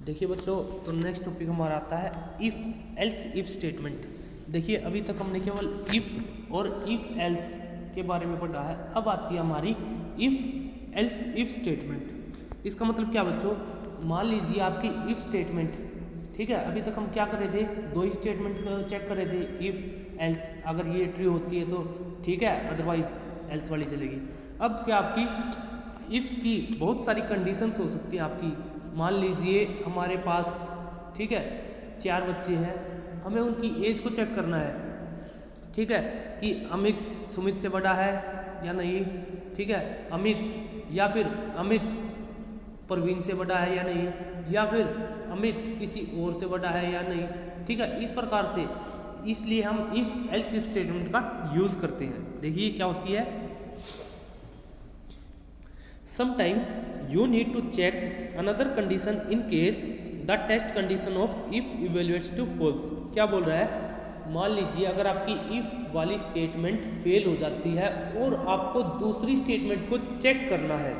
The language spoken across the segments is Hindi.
देखिए बच्चों, तो नेक्स्ट टॉपिक हमारा आता है इफ़ एल्स इफ स्टेटमेंट। देखिए अभी तक हमने केवल इफ़ और इफ़ एल्स के बारे में पढ़ा है। अब आती है हमारी इफ़ एल्स इफ स्टेटमेंट। इसका मतलब क्या बच्चों, मान लीजिए आपकी इफ़ स्टेटमेंट, ठीक है। अभी तक हम क्या कर रहे थे, दो ही स्टेटमेंट चेक कर रहे थे, इफ़ एल्स। अगर ये ट्रू होती है तो ठीक है, अदरवाइज एल्स वाली चलेगी। अब क्या आपकी इफ़ की बहुत सारी कंडीशंस हो सकती हैं आपकी। मान लीजिए हमारे पास, ठीक है, 4 बच्चे हैं, हमें उनकी एज को चेक करना है, ठीक है, कि अमित सुमित से बड़ा है या नहीं, ठीक है, अमित या फिर अमित प्रवीण से बड़ा है या नहीं, या फिर अमित किसी और से बड़ा है या नहीं, ठीक है। इस प्रकार से, इसलिए हम इफ एल्स इफ स्टेटमेंट का यूज करते हैं। देखिए क्या होती है, sometime you need to check another condition in case the test condition of if evaluates to false। क्या बोल रहा है, मान लीजिए अगर आपकी if वाली स्टेटमेंट फेल हो जाती है और आपको दूसरी स्टेटमेंट को चेक करना है,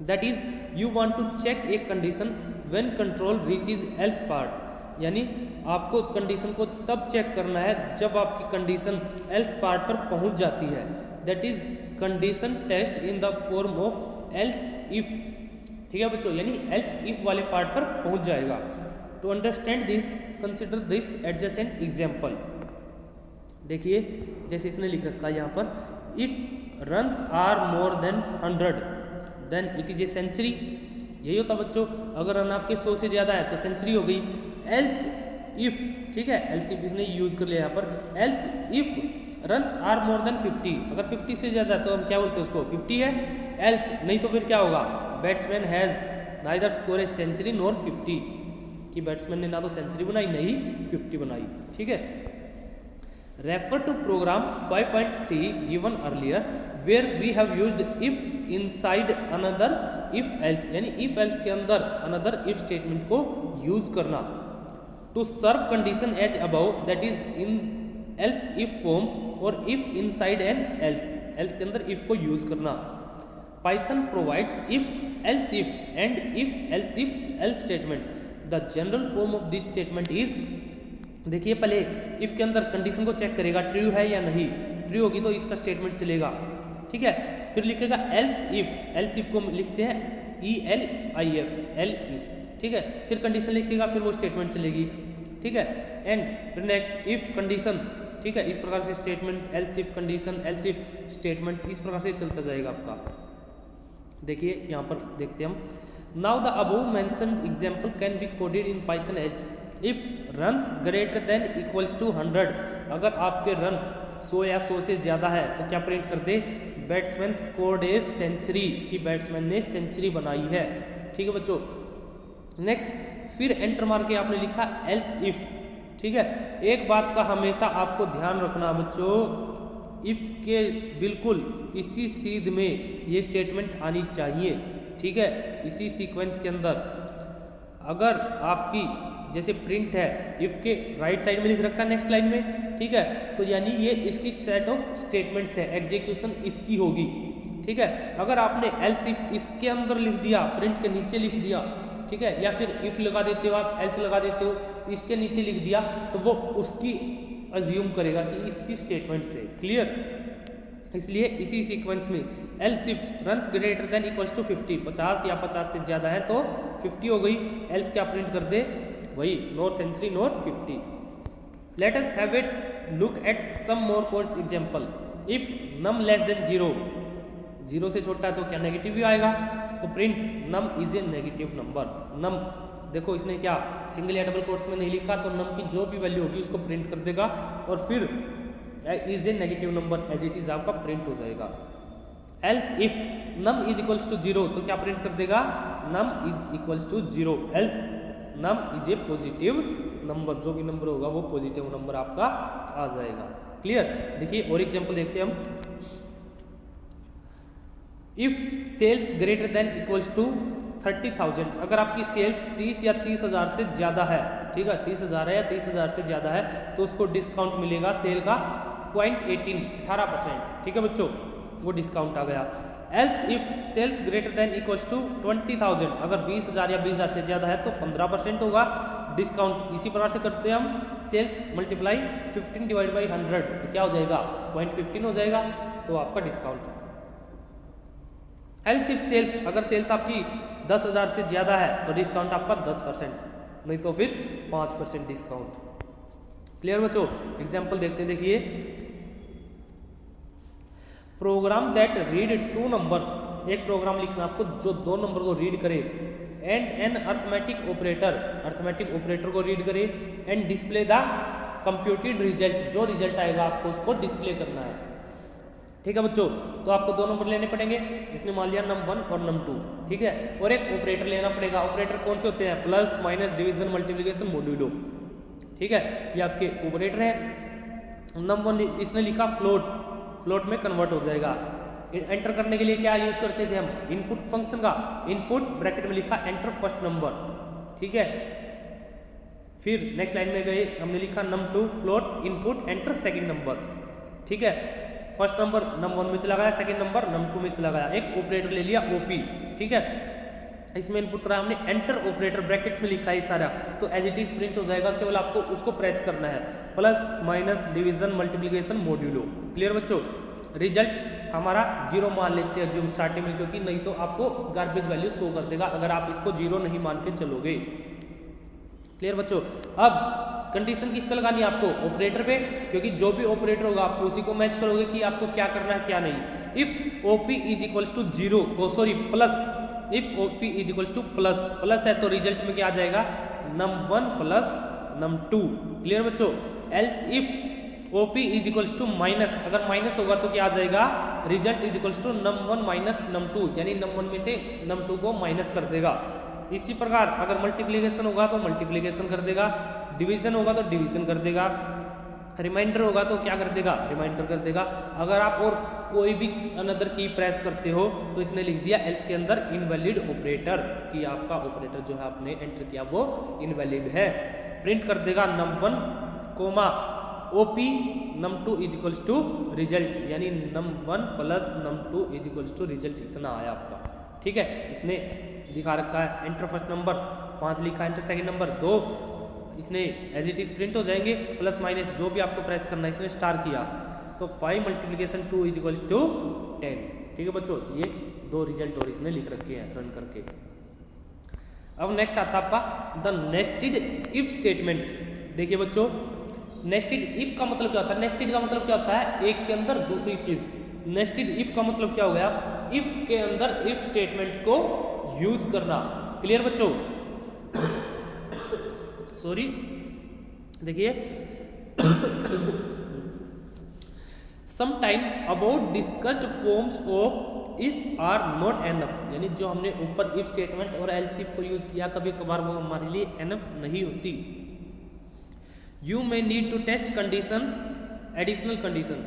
that is you want to check a condition when control reaches else part. यानी आपको कंडीशन को तब चेक करना है जब आपकी कंडीशन एल्स पार्ट पर पहुंच जाती है, that is condition test in the form of else if. ठीक है बच्चों, यानी एल्स इफ वाले पार्ट पर पहुंच जाएगा। To understand this consider this adjacent example. देखिए जैसे इसने लिख रखा है यहाँ पर, if runs are more than 100 then it is a century. यही होता बच्चों, अगर रन आपके 100 से ज़्यादा है तो सेंचुरी हो गई। एल्स इफ, ठीक है, एल्स इफ इसने यूज कर लिया यहाँ पर। Else if runs are more than 50, अगर 50 से ज़्यादा है तो हम क्या बोलते हैं उसको, 50 है। एल्स नहीं तो फिर क्या होगा, batsman has neither score a century nor 50, कि बैट्समैन ने ना तो सेंचुरी बनाई नहीं 50 बनाई, ठीक है। Refer to program 5.3 given earlier where we have used if inside another if else. यानी इफ एल्स के अंदर अनदर इफ स्टेटमेंट को यूज करना। To serve condition as above, that is in else if form, और if inside an else, else के अंदर इफ को यूज करना। Python provides if else if and if else if else statement. The general form of this statement is, देखिए पहले इफ के अंदर कंडीशन को चेक करेगा ट्रू है या नहीं, ट्रू होगी तो इसका स्टेटमेंट चलेगा, ठीक है। फिर लिखेगा एल्स इफ, एल्स इफ को लिखते हैं ELIF, एल इफ, ठीक है। फिर कंडीशन लिखेगा, फिर वो स्टेटमेंट चलेगी, ठीक है। एंड फिर नेक्स्ट इफ कंडीशन, ठीक है। इस प्रकार से statement else if condition, else if statement, इस प्रकार से चलता जाएगा आपका। देखिए यहाँ पर देखते हैं हम, now the above mentioned example can be coded in Python as if runs greater than equals to 100। अगर आपके रन 100 या 100 से ज़्यादा है तो क्या प्रिंट कर दे, बैट्समैन स्कोर्ड ए सेंचुरी, कि बैट्समैन ने सेंचुरी बनाई है, ठीक है बच्चों। नेक्स्ट फिर एंटर मार के आपने लिखा एल्स इफ, ठीक है। एक बात का हमेशा आपको ध्यान रखना बच्चों, इफ के बिल्कुल इसी सीध में ये स्टेटमेंट आनी चाहिए, ठीक है, इसी सीक्वेंस के अंदर। अगर आपकी जैसे प्रिंट है इफ के राइट साइड में लिख रखा है नेक्स्ट लाइन में, ठीक है, तो यानी ये इसकी सेट ऑफ स्टेटमेंट्स है, एग्जीक्यूशन इसकी होगी, ठीक है। अगर आपने एल्स इफ इसके अंदर लिख दिया, प्रिंट के नीचे लिख दिया, ठीक है, या फिर इफ लगा देते हो आप, एल्स लगा देते हो, इसके नीचे लिख दिया, तो वो उसकी अज्यूम करेगा कि इसकी स्टेटमेंट से, क्लियर। इसलिए इसी सीक्वेंस में else if runs greater than equals to 50, 50 या 50 से ज़्यादा है तो 50 हो गई। एल्स क्या प्रिंट कर दे, वही nor century nor 50। Let us have it look at some more codes example. If num less than 0, 0 से छोटा है तो क्या नेगेटिव ही आएगा, तो print num is a negative number. Num देखो इसने क्या सिंगल या डबल कोट्स में नहीं लिखा, तो नम की जो भी वैल्यू होगी उसको प्रिंट कर देगा, और फिर is a negative number as it is आपका प्रिंट हो जाएगा। Else if num is equals to 0, तो क्या प्रिंट कर देगा, num is equals to 0। Else num is a positive number, जो भी नंबर होगा वो पॉजिटिव नंबर आपका आ जाएगा, क्लियर। देखिए और एग्जांपल देखते हैं हम। If sales greater than equals to 30,000, अगर आपकी सेल्स 30 या 30,000 से ज़्यादा है, ठीक है, 30,000 है या 30,000 से ज़्यादा है, तो उसको डिस्काउंट मिलेगा सेल का 0.18%, ठीक है बच्चों, वो डिस्काउंट आ गया। Else if sales greater than equals to 20,000, अगर 20,000 या 20,000 से ज़्यादा है तो 15% होगा डिस्काउंट। इसी प्रकार से करते हैं हम सेल्स मल्टीप्लाई 15 डिवाइड बाई 100, तो क्या हो जाएगा 0.15 हो जाएगा, तो आपका डिस्काउंट। एल्स इफ सेल्स, अगर सेल्स आपकी 10,000 से ज़्यादा है तो डिस्काउंट आपका 10%, नहीं तो फिर 5% डिस्काउंट। क्लियर बच्चों? एग्जाम्पल देखते हैं, देखिए प्रोग्राम दैट रीड 2 नंबर्स, एक प्रोग्राम लिखना आपको जो 2 नंबर को रीड करे, and an arithmetic operator, arithmetic operator को रीड करे, and display the computed result, जो रिजल्ट आएगा आपको उसको डिस्प्ले करना है। ठीक है बच्चों, तो आपको 2 नंबर लेने पड़ेंगे, इसने मान लिया num1 और num2, ठीक है, और एक ऑपरेटर लेना पड़ेगा। ऑपरेटर कौन से होते हैं? Plus, minus, division, multiplication, modulo, ठीक है, ये आपके ऑपरेटर हैं। num1 इसने लिखा फ्लोट, फ्लोट में कन्वर्ट हो जाएगा। एंटर करने के लिए क्या यूज करते थे हम? इनपुट फंक्शन का, इनपुट ब्रैकेट में लिखा एंटर फर्स्ट नंबर, ठीक है। फिर नेक्स्ट लाइन में गए, हमने लिखा num2 float input enter second number, ठीक है। फर्स्ट नंबर num1 में चला गया, सेकंड नंबर num2 में चला गया, एक ऑपरेटर ले लिया OP, ठीक है। इसमें इनपुट करा हमने एंटर ऑपरेटर, ब्रैकेट्स में लिखा है सारा, तो एज इट इज प्रिंट हो जाएगा, केवल आपको उसको प्रेस करना है। Plus, minus, division, multiplication, modulo. Clear बच्चों? रिजल्ट हमारा 0 मान लेते हैं जो स्टार्टिंग में, क्योंकि नहीं तो आपको गार्बेज वैल्यू शो कर देगा अगर आप इसको 0 नहीं मान के चलोगे। क्लियर बच्चों? अब कंडीशन किस पे लगानी है आपको? ऑपरेटर पे, क्योंकि जो भी ऑपरेटर होगा आप उसी को मैच करोगे कि आपको क्या करना है क्या नहीं। If OP is equals to 0, sorry plus, if OP is equals to plus, plus है तो रिजल्ट में क्या आ जाएगा? num1 plus num2। क्लियर बच्चों? Else if OP is equals to minus, अगर माइनस होगा तो क्या आ जाएगा? Result is equals to num1 minus num2, यानी num1 में से num2 को माइनस कर देगा। इसी प्रकार अगर मल्टीप्लिकेशन होगा तो मल्टीप्लिकेशन कर देगा, डिवीजन होगा तो डिवीजन कर देगा, रिमाइंडर होगा तो क्या कर देगा? रिमाइंडर कर देगा। अगर आप और कोई भी अनदर की प्रेस करते हो तो इसने लिख दिया एल्स के अंदर इनवैलिड ऑपरेटर, कि आपका ऑपरेटर जो है आपने एंटर किया वो इनवैलिड है। प्रिंट कर देगा num1 comma OP num2 is equals to result, यानी num1 plus num2 is equals to result, इतना आया आपका, ठीक है। इसने दिखा रखा है एंटर फर्स्ट नंबर 5 लिखा, एंटर सेकंड नंबर 2, इसने एज इट इज प्रिंट हो जाएंगे। प्लस माइनस जो भी आपको प्रेस करना है, इसने स्टार किया तो 5 मल्टीप्लिकेशन 2 इज इक्वल्स टू 10, ठीक है बच्चों। ये 2 रिजल्ट और इसने लिख रखे हैं रन करके। अब नेक्स्ट आता है आपका द नेस्टेड इफ स्टेटमेंट। देखिए बच्चों, नेस्टेड इफ का मतलब क्या होता है? नेस्टेड का मतलब क्या होता है? एक के अंदर दूसरी चीज। नेस्टेड इफ का मतलब क्या हो गया? इफ के अंदर इफ स्टेटमेंट को यूज करना। क्लियर बच्चों? सॉरी, देखिए sometime about discussed forms of if are not enough, यानी जो हमने ऊपर इफ स्टेटमेंट और एल्स इफ को यूज किया, कभी कभार वो हमारे लिए एनफ नहीं होती। You may need to test condition, additional condition.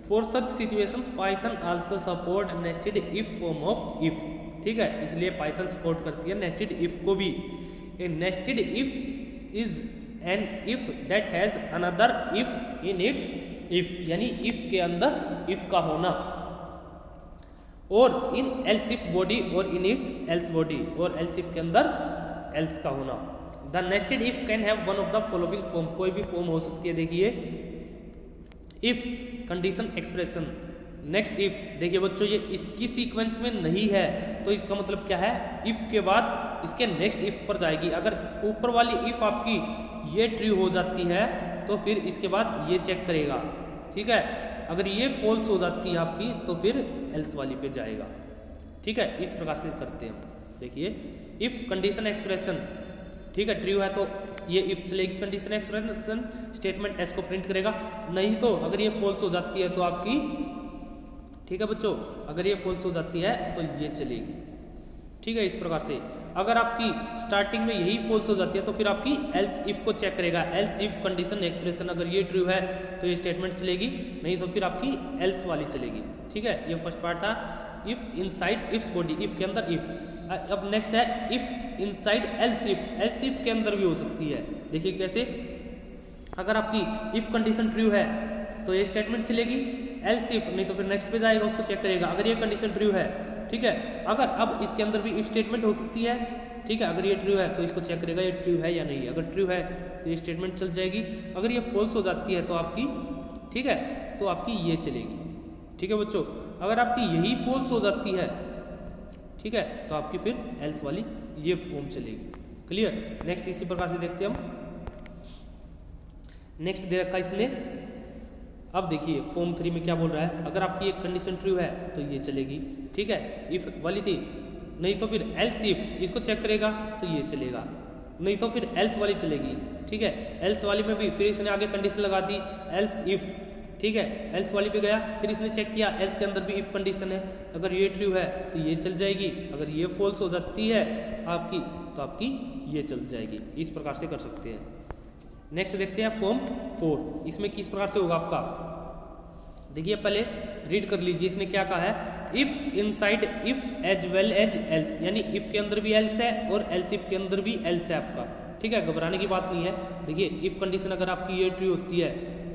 For such situations, Python also support nested if form of if. ठीक है, इसलिए Python सपोर्ट करती है nested if को भी। A nested if is an if that has another if in its if, यानी if के अंदर if का होना, और in else if body और in its else body, और else if के अंदर else का होना। The nested if can have one of the following form, कोई भी फॉर्म हो सकती है। देखिए if condition expression, next if. देखिए बच्चों, ये इसकी सीक्वेंस में नहीं है तो इसका मतलब क्या है? इफ के बाद इसके नेक्स्ट इफ पर जाएगी। अगर ऊपर वाली इफ आपकी ये ट्रू हो जाती है तो फिर इसके बाद ये चेक करेगा, ठीक है। अगर ये फॉल्स हो जाती है आपकी तो फिर एल्स वाली पे जाएगा, ठीक है। इस प्रकार से करते हैं। देखिए इफ कंडीशन एक्सप्रेशन, ठीक है, ट्रू है तो ये इफ चलेगी, कंडीशन एक्सप्रेशन स्टेटमेंट एस को प्रिंट करेगा। नहीं तो अगर ये फॉल्स हो जाती है तो आपकी, ठीक है बच्चों, अगर ये फॉल्स हो जाती है तो ये चलेगी, ठीक है। इस प्रकार से अगर आपकी स्टार्टिंग में यही फॉल्स हो जाती है तो फिर आपकी एल्स इफ को चेक करेगा। एल्स इफ कंडीशन एक्सप्रेशन, अगर ये ट्रू है तो ये स्टेटमेंट चलेगी, नहीं तो फिर आपकी एल्स वाली चलेगी, ठीक है। ये फर्स्ट पार्ट था if inside ifs body, if के अंदर इफ। अब नेक्स्ट है if inside else if, else if के अंदर भी हो सकती है। देखिए कैसे, अगर आपकी इफ कंडीशन ट्रू है तो ये स्टेटमेंट चलेगी, एल्स इफ नहीं तो फिर नेक्स्ट पे जाएगा, उसको चेक करेगा। अगर ये कंडीशन ट्रू है ठीक है। अगर अब इसके अंदर भी इफ स्टेटमेंट हो सकती है, ठीक है। अगर ये ट्रू है तो इसको चेक करेगा ये ट्रू है या नहीं, अगर ट्रू है तो ये स्टेटमेंट चल जाएगी। अगर ये फॉल्स हो जाती है तो आपकी, ठीक है, तो आपकी ये चलेगी, ठीक है बच्चों। अगर आपकी यही फॉल्स हो जाती है, ठीक है, तो आपकी फिर एल्स वाली ये फॉर्म चलेगी। क्लियर। नेक्स्ट इसी प्रकार से देखते हैं हम। नेक्स्ट दे रखा इसने, अब देखिए फॉर्म 3 में क्या बोल रहा है। अगर आपकी एक कंडीशन ट्रू है तो ये चलेगी, ठीक है, इफ वाली थी, नहीं तो फिर एल्स इफ, इसको चेक करेगा तो ये चलेगा, नहीं तो फिर एल्स वाली चलेगी, ठीक है। एल्स वाली में भी फिर इसने आगे कंडीशन लगा दी एल्स इफ, ठीक है, एल्स वाली पे गया, फिर इसने चेक किया एल्स के अंदर भी इफ कंडीशन है, अगर ये ट्रू है तो ये चल जाएगी, अगर ये फॉल्स हो जाती है आपकी तो आपकी ये चल जाएगी। इस प्रकार से कर सकते हैं। नेक्स्ट देखते हैं फॉर्म 4। इसमें किस प्रकार से होगा आपका, देखिए पहले रीड कर लीजिए। इसने क्या कहा है, if inside if as well as else, यानी इफ के अंदर भी एल्स है और एल्स इफ के अंदर भी एल्स है आपका, ठीक है, घबराने की बात नहीं है। देखिए इफ कंडीशन अगर आपकी ये ट्रू होती है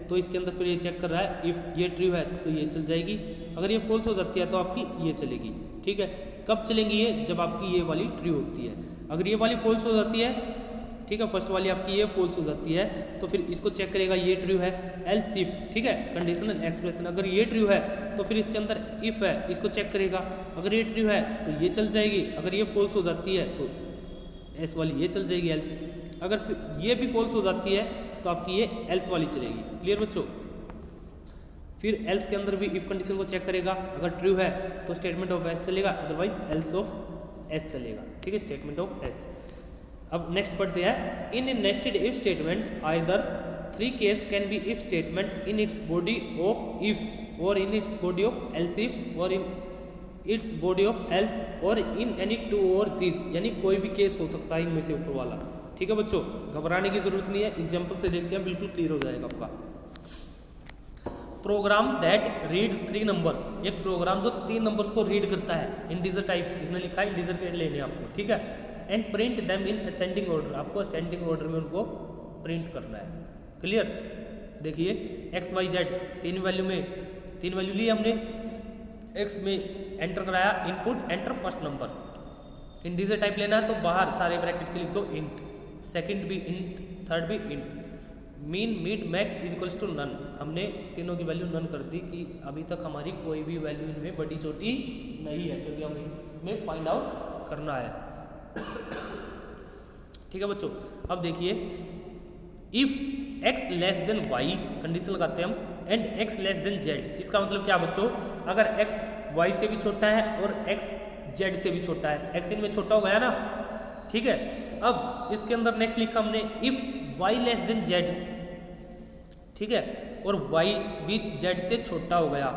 तो इसके अंदर फिर ये चेक कर रहा है, इफ ये ट्रू है तो ये चल जाएगी, अगर ये फॉल्स हो जाती है तो आपकी ये चलेगी, ठीक है। कब चलेंगी ये, जब आपकी ये वाली ट्रू होती है। अगर ये वाली फॉल्स हो जाती है, ठीक है, फर्स्ट वाली आपकी ये फॉल्स हो जाती है तो फिर इसको चेक करेगा ये ट्रू है, एल्स इफ, ठीक है, कंडीशनल एक्सप्रेशन। अगर ये ट्रू है तो फिर इसके अंदर इफ है, इसको चेक करेगा, अगर ये ट्रू है तो ये चल जाएगी, अगर ये फॉल्स हो जाती है तो एस वाली ये चल जाएगी एल्स, अगर फिर ये भी फॉल्स हो जाती है तो आपकी ये एल्स वाली चलेगी। क्लियर बच्चों। फिर एल्स के अंदर भी इफ कंडीशन को चेक करेगा, अगर ट्रू है तो स्टेटमेंट ऑफ एस चलेगा, अदरवाइज एल्स ऑफ एस चलेगा, ठीक है, स्टेटमेंट ऑफ एस। अब नेक्स्ट पढ़ते हैं, in a nested if statement either 3 case can be if statement in its body of if or in its body of else if or in its body of else or in any 2 और 3, यानी कोई भी केस हो सकता है इनमें से ऊपर वाला, ठीक है बच्चों, घबराने की जरूरत नहीं है। एग्जाम्पल से देखते हैं, बिल्कुल क्लियर हो जाएगा आपका। प्रोग्राम दैट रीड्स 3 नंबर, एक प्रोग्राम जो 3 नंबर्स को रीड करता है, इंटीजर टाइप, इसने लिखा है इंटीजर के लेने आपको, ठीक है, and print them in ascending order, आपको असेंडिंग ऑर्डर में उनको प्रिंट करना है। क्लियर। देखिए एक्स वाई जेड 3 वैल्यू में 3 वैल्यू ली हमने, एक्स में एंटर कराया input, enter first number, integer type लेना है तो बाहर सारे ब्रैकेट्स के लिख दो इंट, सेकंड भी इंट, थर्ड भी int, mean mid max is equals to none, हमने तीनों की वैल्यू नन कर दी कि अभी तक हमारी कोई भी वैल्यू इनमें बड़ी छोटी नहीं है, क्योंकि हमें इसमें फाइंड आउट करना है, ठीक है बच्चों। अब देखिए if x less than y, condition लगाते हैं हम, and x less than z, इसका मतलब क्या बच्चों, अगर x y से भी छोटा है और x z से भी छोटा है, x इनमें छोटा हो गया ना, ठीक है। अब इसके अंदर नेक्स्ट लिखा हमने if y less than z, ठीक है, और y भी z से छोटा हो गया,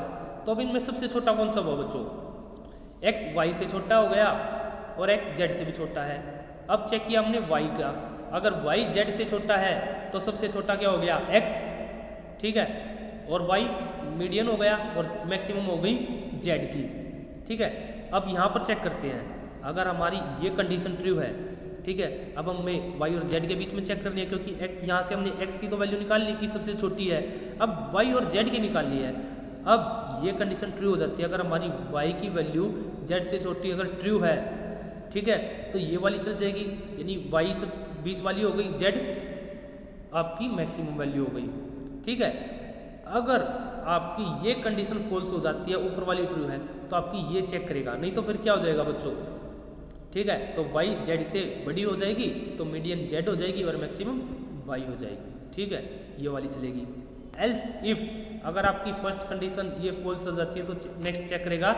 तो अब इनमें सबसे छोटा कौन सा हुआ बच्चों, x y से छोटा हो गया और x z से भी छोटा है। अब चेक किया हमने y का, अगर y z से छोटा है तो सबसे छोटा क्या हो गया x, ठीक है, और y मीडियन हो गया और मैक्सिमम हो गई z की, ठीक है। अब यहाँ पर चेक करते हैं, अगर हमारी ये कंडीशन ट्रू है, ठीक है, अब हमें y और z के बीच में चेक करनी है, क्योंकि यहाँ से हमने x की तो वैल्यू निकाल ली कि सबसे छोटी है, अब y और z की निकालनी है। अब ये कंडीशन ट्रू हो जाती है, अगर हमारी y की वैल्यू z से छोटी अगर ट्रू है, ठीक है, तो ये वाली चल जाएगी, यानी y से बीच वाली हो गई, z आपकी मैक्सिमम वैल्यू हो गई, ठीक है। अगर आपकी ये कंडीशन फॉल्स हो जाती है, ऊपर वाली ट्रू है, तो आपकी ये चेक करेगा, नहीं तो फिर क्या हो जाएगा बच्चों, ठीक है, तो y z से बड़ी हो जाएगी तो मीडियन z हो जाएगी और मैक्सिमम y हो जाएगी, ठीक है, ये वाली चलेगी। एल्स इफ, अगर आपकी फर्स्ट कंडीशन ये फॉल्स हो जाती है तो नेक्स्ट चेक करेगा,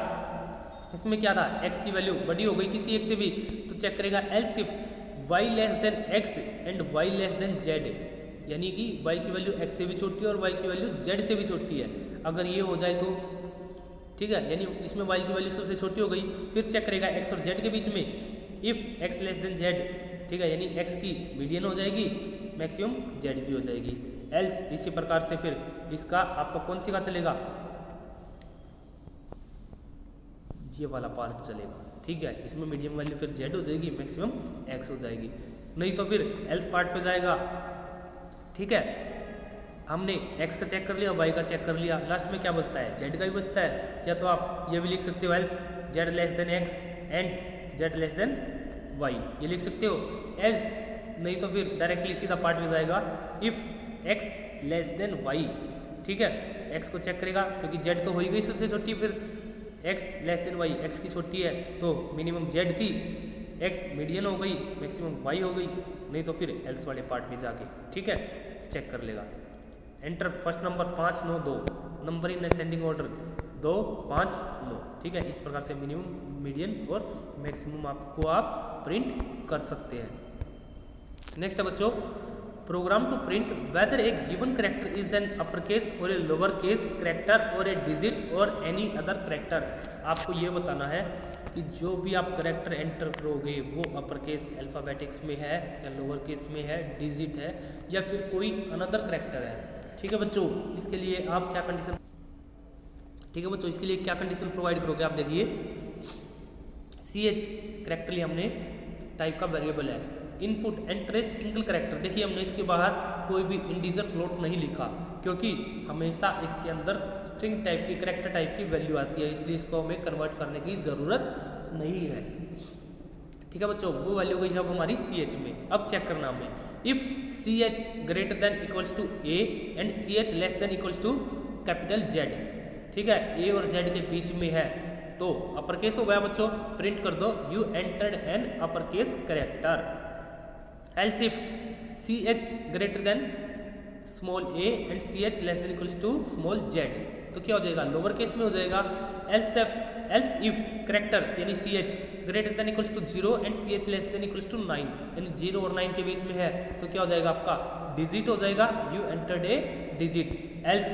इसमें क्या था, x की वैल्यू बड़ी हो गई किसी एक से भी, तो चेक करेगा else if y less than x and y less than z, यानी कि y की वैल्यू x से भी छोटी है और y की वैल्यू z से भी छोटी है, अगर ये हो जाए तो, ठीक है, यानी इसमें y की वैल्यू सबसे छोटी हो गई। फिर चेक करेगा x और z के बीच में, if x less than z, ठीक है, यानी x की मीडियन हो जाएगी, मैक्सिमम z की हो जाएगी। एल्स इसी प्रकार से फिर इसका आपका कौन सी का चलेगा, ये वाला पार्ट चलेगा, ठीक है, इसमें मीडियम वैल्यू फिर z हो जाएगी, मैक्सिमम x हो जाएगी, नहीं तो फिर एल्स पार्ट पे जाएगा, ठीक है, हमने x का चेक कर लिया, y का चेक कर लिया, लास्ट में क्या बचता है, z का ही बचता है, या तो आप ये भी लिख सकते हो else z less than x and z less than y, ये लिख सकते हो। एल्स नहीं तो फिर डायरेक्टली सीधा पार्ट में जाएगा, if x less than y, ठीक है, एक्स को चेक करेगा क्योंकि जेड तो हो ही गई सबसे छोटी, फिर x less than y, x की छोटी है तो मिनिमम जेड थी, एक्स मीडियन हो गई, मैक्सिमम वाई हो गई, नहीं तो फिर एल्स वाले पार्ट में जाके, ठीक है, चेक कर लेगा। Enter first number 5 9 2, number in ascending order 2 5 9, ठीक है, इस प्रकार से मिनिमम मीडियन और मैक्सिमम आपको आप प्रिंट कर सकते हैं। नेक्स्ट है बच्चों, program to print whether a given character is an upper case और ए लोअर केस करेक्टर और ए डिजिट और एनी अदर करेक्टर। आपको ये बताना है कि जो भी आप करेक्टर एंटर करोगे वो अपर केस अल्फ़ाबेटिक्स में है या लोअर केस में है, डिजिट है या फिर कोई अनदर करेक्टर है, ठीक है बच्चों। इसके लिए आप क्या कंडीशन, ठीक है बच्चों, इसके लिए क्या कंडीशन प्रोवाइड करोगे आप देखिए, CH करेक्टर हमने टाइप का वेरिएबल है, input enter a single character, देखिए हमने इसके बाहर कोई भी इंटीजर फ्लोट नहीं लिखा क्योंकि हमेशा इसके अंदर स्ट्रिंग टाइप की करेक्टर टाइप की वैल्यू आती है, इसलिए इसको हमें कन्वर्ट करने की ज़रूरत नहीं है, ठीक है बच्चों। वो वैल्यू गई है अब हमारी CH में। अब चेक करना हमें, if CH greater than equals to A and CH less than equals to capital Z, ठीक है, A और Z के बीच में है तो अपर केस हो गया बच्चों, प्रिंट कर दो you entered an upper case character. Else if CH greater than small a and CH less than equals to small z, तो क्या हो जाएगा, लोअर केस में हो जाएगा। एल्स इफ करेक्टर यानी CH greater than equals to 0 and CH less than equals to 9, यानी 0 और 9 के बीच में है तो क्या हो जाएगा आपका डिजिट हो जाएगा, you entered A digit. Else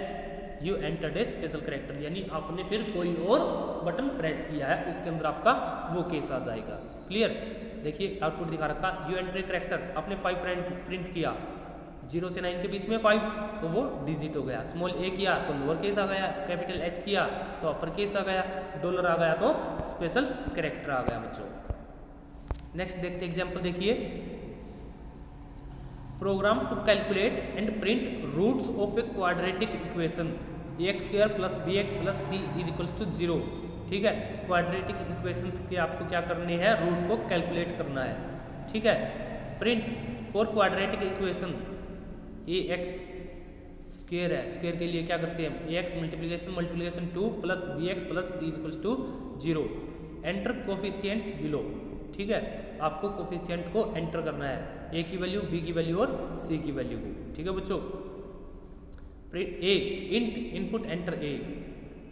you entered A special character, यानी आपने फिर कोई और बटन प्रेस किया है उसके अंदर आपका वो केस आ जाएगा। क्लियर, देखिए आउटपुट दिखा रखा, यू एंटर करेक्टर, आपने 5 प्रिंट किया, 0 से 9 के बीच में 5 तो वो डिजिट हो गया, स्मॉल a किया तो लोअर केस आ गया, कैपिटल H किया तो अपर केस आ गया, डॉलर आ गया तो स्पेशल करेक्टर आ गया बच्चों। नेक्स्ट देखते एग्जांपल, देखिए program to calculate and print roots of a quadratic equation ax² + bx + c is equals to 0, ठीक है। क्वाड्रेटिक इक्वेशंस के आपको क्या करने हैं, रूट को कैलकुलेट करना है, ठीक है। Print for quadratic equation ax square है, स्क्वायर के लिए क्या करते हैं, ax multiplication 2 + bx + c equals to 0, enter coefficients below, ठीक है, आपको कोफिशिएंट को एंटर करना है, a की वैल्यू, b की वैल्यू और c की वैल्यू को, ठीक है बच्चों। a int input enter a,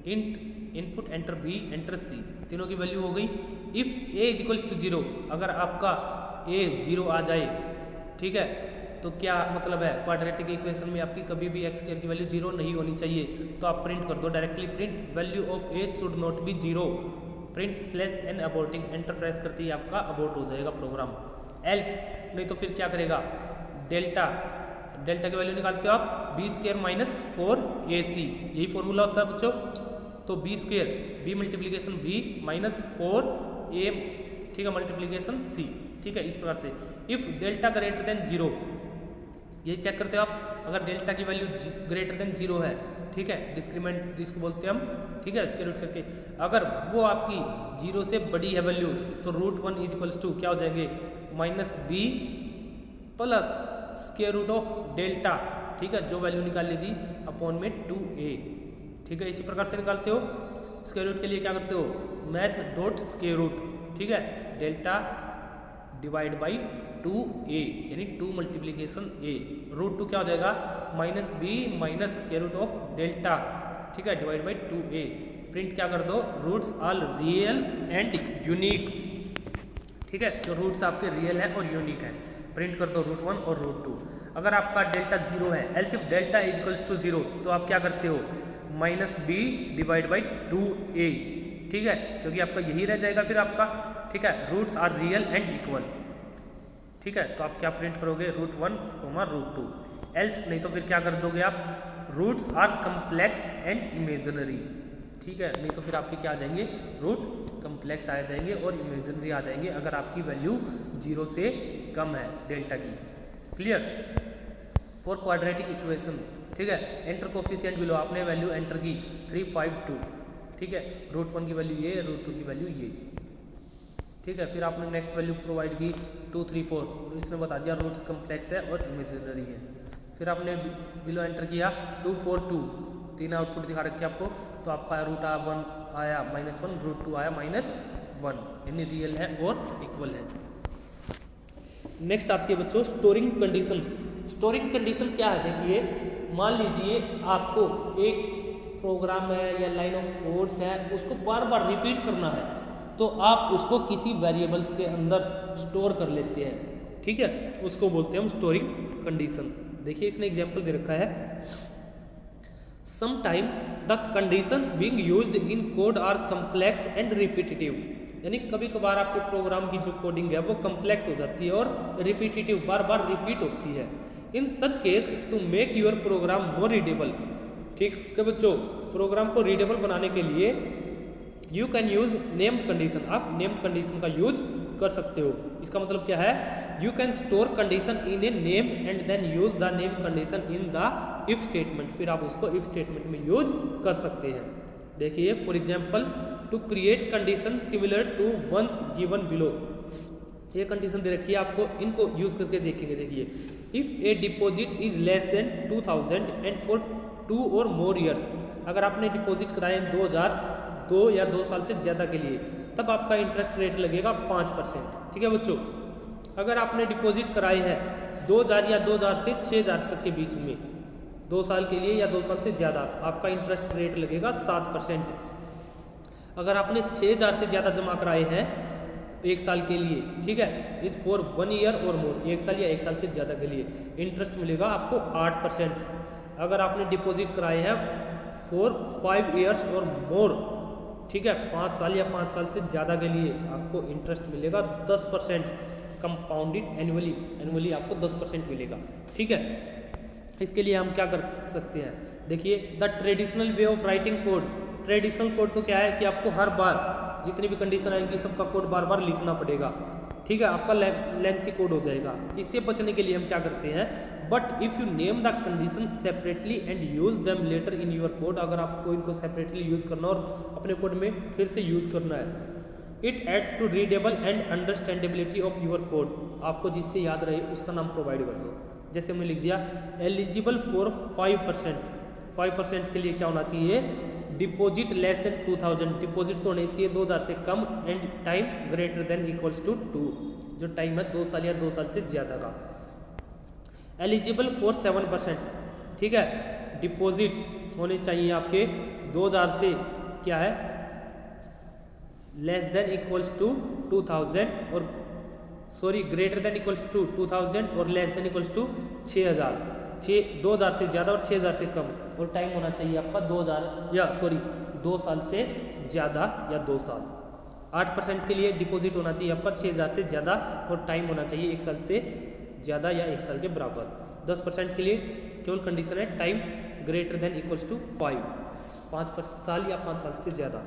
int input enter b enter c, तीनों की वैल्यू हो गई। If a is equals to 0, अगर आपका a 0 आ जाए, ठीक है, तो क्या मतलब है, क्वाड्रेटिक इक्वेशन में आपकी कभी भी x² की वैल्यू 0 नहीं होनी चाहिए, तो आप प्रिंट कर दो directly, print value of a should not be 0, print /n aborting, enter press करते ही आपका अबॉर्ट हो जाएगा प्रोग्राम। एल्स नहीं तो फिर क्या करेगा, डेल्टा की वैल्यू निकालते हो आप, b² - 4ac, यही फॉर्मूला होता है बच्चों, तो b² b multiplication b - 4a, ठीक है, मल्टीप्लिकेशन c, ठीक है, इस प्रकार से। इफ डेल्टा ग्रेटर देन 0, ये चेक करते हो आप, अगर डेल्टा की वैल्यू ग्रेटर देन 0 है, ठीक है, डिस्क्रीमेंट जिसको बोलते हैं हम, ठीक है, स्क्वायर रूट करके, अगर वो आपकी 0 से बड़ी है वैल्यू तो √1 इज इक्वल्स टू क्या हो जाएंगे, -b + square root of delta, ठीक है, जो वैल्यू निकाली थी अपॉन में 2a, ठीक है, इसी प्रकार से निकालते हो। स्क्वायर रूट के लिए क्या करते हो, मैथ डॉट स्क्वायर रूट, ठीक है, डेल्टा डिवाइड बाई 2a, यानी 2 मल्टीप्लिकेशन a, √2 क्या हो जाएगा, -b - square root of delta, ठीक है, डिवाइड बाई 2a। प्रिंट क्या कर दो, roots all real and unique, ठीक है, तो रूट्स आपके रियल है और यूनिक है, प्रिंट कर दो √1 और √2। अगर आपका डेल्टा 0 है, else if delta is equals to 0, तो आप क्या करते हो, -b डिवाइड बाई 2a, ठीक है, क्योंकि आपका यही रह जाएगा फिर आपका, ठीक है, roots are real and equal, ठीक है, तो आप क्या प्रिंट करोगे, √1, √2। एल्स नहीं तो फिर क्या कर दोगे आप, roots are complex and imaginary, ठीक है, नहीं तो फिर आपके क्या आ जाएंगे, रूट कम्प्लेक्स आ जाएंगे और इमेजिनरी आ जाएंगे अगर आपकी वैल्यू 0 से कम है डेल्टा की। क्लियर, फॉर क्वाड्रेटिक इक्वेशन, ठीक है, एंटर कोफिशिएंट बिलो, आपने वैल्यू एंटर की 3 5 2, ठीक है, √1 की वैल्यू ये, √2 की वैल्यू ये। ठीक है, फिर आपने नेक्स्ट वैल्यू प्रोवाइड की 2, 3, 4, इसने बता दिया रूट्स कम्प्लेक्स है और इमेजिनरी है। फिर आपने बिलो एंटर किया 2, 4, 2, 3 आउटपुट दिखा रखे आपको, तो आपका √1 आया -1, √2 आया -1, यानी रियल है और इक्वल है। नेक्स्ट आती है बच्चों स्टोरिंग कंडीशन। स्टोरिंग कंडीशन क्या है, देखिए मान लीजिए आपको एक प्रोग्राम है या लाइन ऑफ कोड्स है, उसको बार बार रिपीट करना है, तो आप उसको किसी वेरिएबल्स के अंदर स्टोर कर लेते हैं। ठीक है, उसको बोलते हैं हम स्टोरिंग कंडीशन। देखिए इसने एग्जांपल दे रखा है, sometime the conditions being used in code are complex and repetitive, यानी कभी कभार आपके प्रोग्राम की जो कोडिंग है वो कम्प्लेक्स हो जाती है और रिपीटेटिव, बार बार रिपीट होती है। In such case to make your program more readable, ठीक है बच्चों, प्रोग्राम को रीडेबल बनाने के लिए you can use name condition, आप नेम कंडीशन का यूज कर सकते हो। इसका मतलब क्या है, you can store condition in a name and then use the name condition in the if statement, फिर आप उसको इफ स्टेटमेंट में यूज कर सकते हैं। देखिए for example to create condition similar to ones given below, ये कंडीशन दे रखी है आपको, इनको यूज करके देखेंगे। देखिए if a deposit is less than 2000 and for 2 और मोर ईयर्स, अगर आपने डिपॉजिट कराए 2 या 2 साल से ज़्यादा के लिए, तब आपका इंटरेस्ट रेट लगेगा 5%। ठीक है बच्चों, अगर आपने डिपॉजिट कराए हैं 2000 या 2000 से 6000 तक के बीच में 2 साल के लिए या 2 साल से ज़्यादा, आपका इंटरेस्ट रेट लगेगा 7%। अगर आपने 6000 से ज़्यादा जमा कराए हैं 1 साल के लिए, ठीक है, इज फॉर 1 ईयर और मोर, 1 साल या 1 साल से ज़्यादा के लिए इंटरेस्ट मिलेगा आपको 8%। अगर आपने डिपॉजिट कराए हैं फॉर 5 ईयर्स और मोर, ठीक है, 5 साल या 5 साल से ज़्यादा के लिए आपको इंटरेस्ट मिलेगा 10%, कंपाउंडेड एनुअली, एनुअली आपको 10% मिलेगा। ठीक है, इसके लिए हम क्या कर सकते हैं, देखिए the traditional way of writing code, traditional code तो क्या है कि आपको हर बार जितनी भी कंडीशन आएंगी सबका कोड बार बार लिखना पड़ेगा। ठीक है, आपका लेंथी कोड हो जाएगा। इससे बचने के लिए हम क्या करते हैं, but if you name the condition separately and use them later in your code, अगर आपको इनको सेपरेटली यूज़ करना और अपने कोड में फिर से यूज़ करना है, it adds to readable and understandability of your code, आपको जिससे याद रहे उसका नाम प्रोवाइड कर दो। जैसे हमने लिख दिया एलिजिबल फॉर 5%, 5% के लिए क्या होना चाहिए, डिपॉजिट लेस देन 2000, डिपॉजिट तो होने चाहिए 2000 से कम, and time greater than equals to 2, जो टाइम है 2 साल या 2 साल से ज़्यादा का। एलिजिबल फॉर 7%, ठीक है, डिपॉजिट होने चाहिए आपके 2000 से क्या है लेस देन इक्वल्स टू 2000 और sorry greater than equals to 2000 और लेस देन इक्वल्स टू 6000, 2000 से ज़्यादा और 6000 से कम, और टाइम होना चाहिए आपका 2 साल से ज़्यादा या 2 साल। 8% के लिए डिपॉजिट होना चाहिए आपका 6000 से ज़्यादा और टाइम होना चाहिए 1 साल से ज़्यादा या 1 साल के बराबर। 10% के लिए केवल कंडीशन है time greater than equals to 5 साल या 5 साल से ज़्यादा।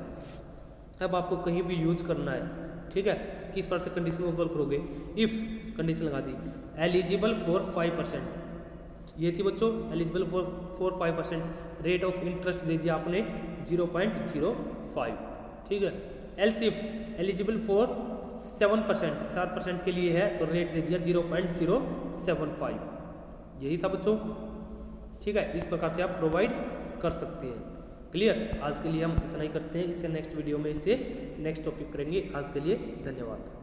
अब आपको कहीं भी यूज करना है, ठीक है, किस पर से कंडीशन को वर्क करोगे, इफ़ कंडीशन लगा दी एलिजिबल फॉर 5%, ये थी बच्चों eligible for 5%, rate of interest दे दिया आपने 0.05, ठीक है। एल्स इफ एलिजिबल फॉर 7%, 7% के लिए है तो रेट दे दिया 0.075, यही था बच्चों, ठीक है। इस प्रकार से आप प्रोवाइड कर सकते हैं। क्लियर, आज के लिए हम इतना ही करते हैं, इससे नेक्स्ट वीडियो में इससे नेक्स्ट टॉपिक करेंगे। आज के लिए धन्यवाद।